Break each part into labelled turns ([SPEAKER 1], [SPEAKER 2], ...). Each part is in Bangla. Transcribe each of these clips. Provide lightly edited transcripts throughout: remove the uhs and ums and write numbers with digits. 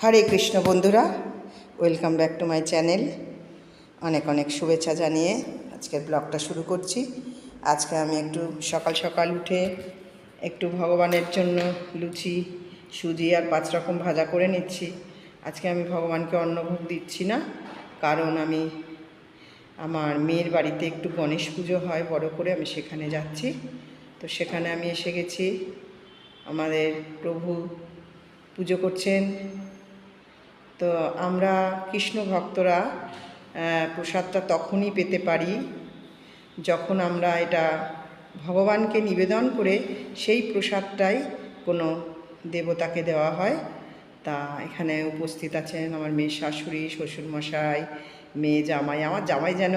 [SPEAKER 1] হরে কৃষ্ণ বন্ধুরা, welcome back to my channel. অনেক অনেক শুভেচ্ছা জানিয়ে আজকের ব্লগটা শুরু করছি। আজকে আমি একটু সকাল সকাল উঠে একটু ভগবানের জন্য লুচি, সুজি আর 5 রকম ভাজা করে নিচ্ছি। আজকে আমি ভগবানকে অন্নভোগ দিচ্ছি না, কারণ আমি আমার মেয়ের বাড়িতে একটু গণেশ পুজো হয় বড় করে, আমি সেখানে যাচ্ছি। তো সেখানে আমি এসে গেছি। আমাদের প্রভু পুজো করছেন। তো আমরা কৃষ্ণ ভক্তরা প্রসাদটা তখনই পেতে পারি যখন আমরা এটা ভগবানকে নিবেদন করে সেই প্রসাদটাই কোনো দেবতাকে দেওয়া হয়। তা এখানে উপস্থিত আছেন আমার মেয়ের শাশুড়ি, শ্বশুরমশাই, মেয়ে, জামাই। আমার জামাই যেন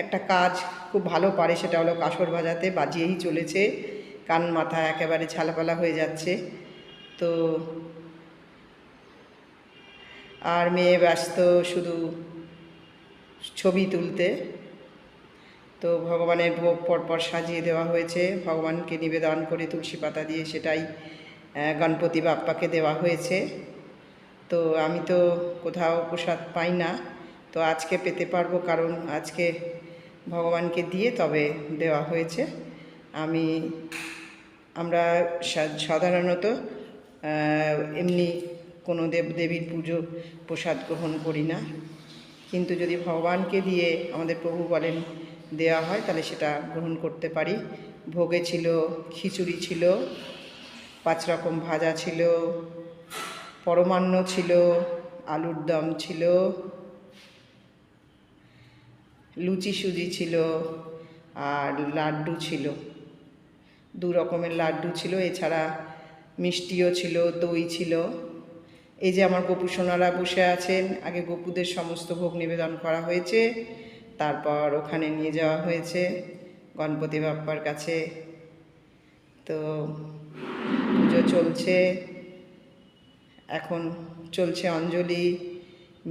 [SPEAKER 1] একটা কাজ খুব ভালো পারে, সেটা হলো কাসর বাজাতে, বাজিয়েই চলেছে, কান মাথা একেবারে ঝালাপালা হয়ে যাচ্ছে। তো আর মেয়ে ব্যস্ত শুধু ছবি তুলতে। তো ভগবানের ভোগ পরপর সাজিয়ে দেওয়া হয়েছে, ভগবানকে নিবেদন করে তুলসী পাতা দিয়ে সেটাই গণপতি বাপ্পাকে দেওয়া হয়েছে। তো আমি তো কোথাও প্রসাদ পাই না, তো আজকে পেতে পারবো, কারণ আজকে ভগবানকে দিয়ে তবে দেওয়া হয়েছে। আমরা সাধারণত এমনি কোনো দেবদেবীর পুজো প্রসাদ গ্রহণ করি না, কিন্তু যদি ভগবানকে দিয়ে আমাদের প্রভু বলেন দেওয়া হয় তাহলে সেটা গ্রহণ করতে পারি। ভোগে ছিল খিচুড়ি, ছিল 5 রকম ভাজা, ছিল পরমান্ন, ছিল আলুর দম, ছিল লুচি সুজি, ছিল আর লাড্ডু ছিল, 2 রকমের লাড্ডু ছিল। এছাড়া মিষ্টিও ছিল, দই ছিল। এই যে আমার গোপু সোনারা বসে আছেন, আগে গোপুদের সমস্ত ভোগ নিবেদন করা হয়েছে, তারপর ওখানে নিয়ে যাওয়া হয়েছে গণপতি বাপ্পার কাছে। তো পুজো চলছে, এখন চলছে অঞ্জলি।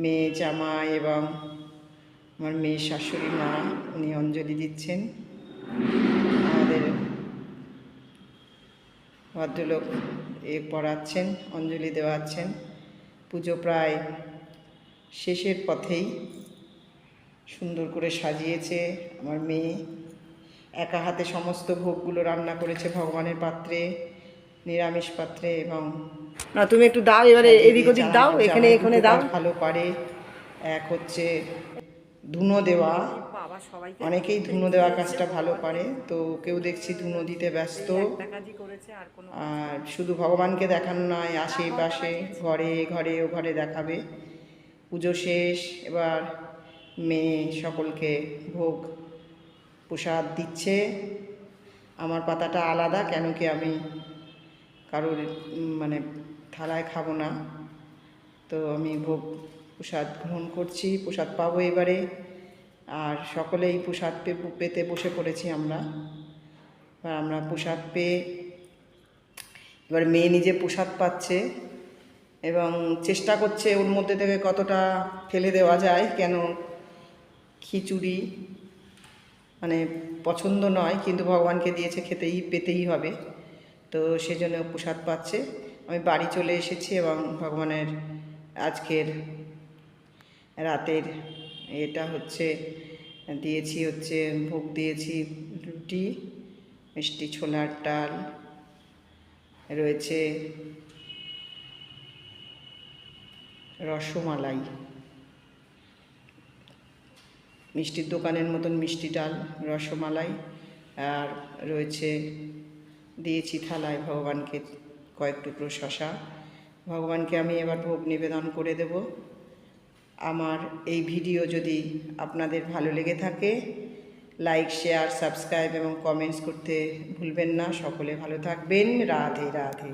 [SPEAKER 1] মেয়ে, জামাই এবং আমার মেয়ের শাশুড়ি মা, উনি অঞ্জলি দিচ্ছেন। আমাদের ভদ্রলোক পড়াচ্ছেন, অঞ্জলি দেওয়াচ্ছেন। পুজো প্রায় শেষের পথেই। সুন্দর করে সাজিয়েছে আমার মেয়ে, একা হাতে সমস্ত ভোগগুলো রান্না করেছে ভগবানের পাত্রে, নিরামিষ পাত্রে। এবং না, তুমি একটু দাও, এবারে এদিক ওদিক দাও, এখানে এখানে দাও। ভালো পারে। এক হচ্ছে ধুনো দেওয়া, অনেকেই ধুনো দেওয়া কাজটা ভালো পারে, তো কেউ দেখছি ধুনো দিতে ব্যস্ত। আর শুধু ভগবানকে দেখানো নয়, আশেপাশে ঘরে ঘরে ও ঘরে দেখাবে। পুজো শেষ, এবার মেয়ে সকলকে ভোগ প্রসাদ দিচ্ছে। আমার পাতাটা আলাদা, কেন কি আমি কারোর থালায় খাবো না, তো আমি ভোগ প্রসাদ গ্রহণ করছি, প্রসাদ পাবো এবারে। আর সকলেই প্রসাদ পেতে বসে পড়েছি আমরা। প্রসাদ পেয়ে এবার মেয়ে নিজে প্রসাদ পাচ্ছে এবং চেষ্টা করছে ওর মধ্যে থেকে কতটা ফেলে দেওয়া যায়, কেন খিচুড়ি পছন্দ নয়, কিন্তু ভগবানকে দিয়েছে, পেতেই হবে, তো সেজন্য প্রসাদ পাচ্ছে। আমি বাড়ি চলে এসেছি এবং ভগবানের আজকের রাতের এটা ভোগ দিয়েছি রুটি, মিষ্টি ছোলার ডাল, রয়েছে রসমালাই, মিষ্টির দোকানের মতন মিষ্টি ডাল, রসমালাই, আর দিয়েছি থালায় ভগবানকে কয়েক টুকরো শশা। ভগবানকে আমি এবার ভোগ নিবেদন করে দেব। আমার এই ভিডিও যদি আপনাদের ভালো লেগে থাকে, লাইক, শেয়ার, সাবস্ক্রাইব এবং কমেন্টস করতে ভুলবেন না। সকলে ভালো থাকবেন। রাধে রাধে।